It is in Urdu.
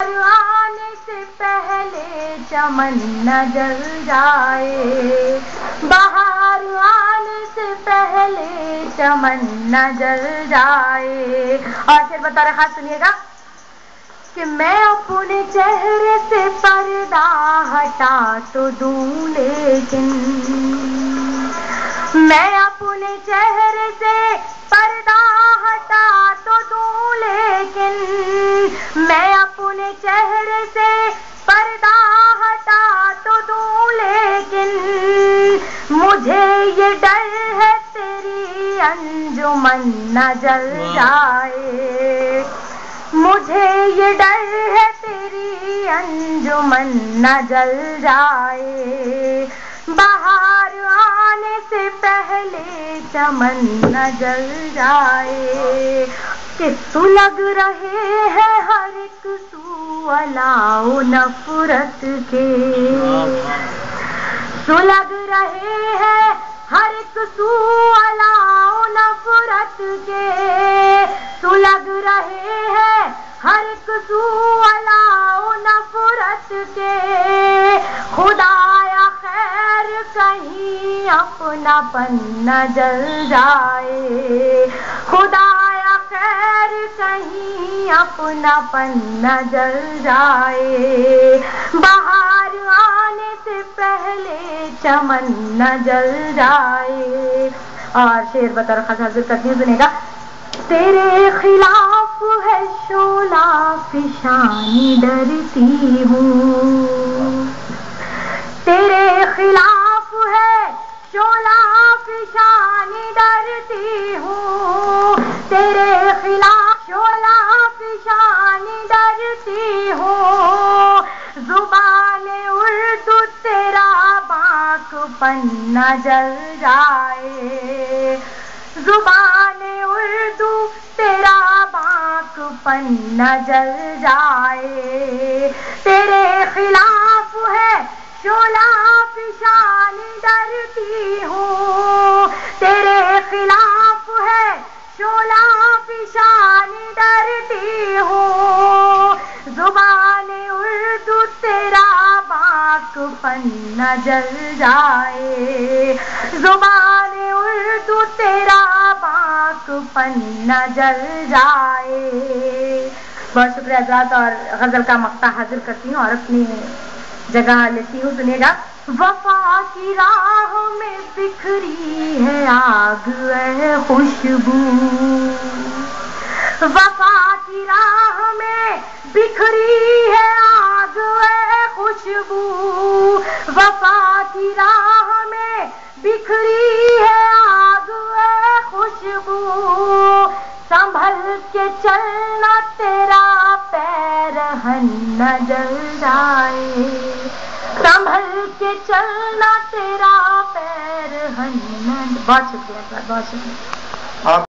بہار آنے سے پہلے چمن نہ جل جائے، بہار آنے سے پہلے چمن نہ جل جائے۔ اور پھر بتا رہے خاص سنیے گا کہ میں اپنے چہرے سے پردہ ہٹا تو دوں، لیکن میں اپنے چہرے سے پردہ ہٹا تو دوں، لیکن میں اپنے چہرے سے پردہ ہٹا تو دوں، لیکن مجھے یہ ڈر ہے تیری انجمن نہ جل جائے، مجھے یہ ڈر ہے تیری انجمن نہ جل جائے، بہار آنے سے پہلے چمن نہ جل جائے۔ کہ سلگ رہے ہیں ہر ایک سو الاؤ نفرت کے، سلگ رہے ہیں ہر ایک سو الاؤ نفرت کے، سلگ رہے ہیں ہر ایک سو الاؤ نفرت کے، خدایا خیر کہیں اپنا پن نہ جل جائے، خدایا خیر کہیں اپنا پن نہ جل جائے، بہار آنے سے پہلے چمن نہ جل جائے۔ اور شعر بطور خاص حاضر کرتی ہوں، سنے گا۔ تیرے خلاف ہے شعلہ فشانی ڈرتی ہوں، تیرے خلاف ہے شعلہ فشانی ڈرتی ہوں، تیرے خلاف شعلہ فشانی ڈرتی ہوں، زبان اردو تیرا باک پن نہ جل جائے، زبان اردو تیرا باک پن نہ جل جائے، تیرے خلاف ہے شعلہ فشانی ڈرتی ہوں، تیرے خلاف ہے شعلہ فشانی ڈرتی ہوں، زبان اردو تیرا باک پن نہ جل جائے، زبان اردو تیرا باک پن نہ جل جائے۔ بہت شکریہ حضرات، اور غزل کا مقطع حاضر کرتی ہوں اور اپنی جگہ لیتی ہوں، سنیے گا۔ وفا کی راہ میں بکھری ہے آگ اے خوشبو، وفا کی راہ میں بکھری ہے آگ اے خوشبو، وفا کی راہ میں بکھری ہے آگ اے خوشبو، سنبھل کے چلنا تیرا پیرہن نہ جل جائے، سنبھل کے چلنا تیرا پیرہن نہ۔ بہت شکریہ، بہت شکریہ۔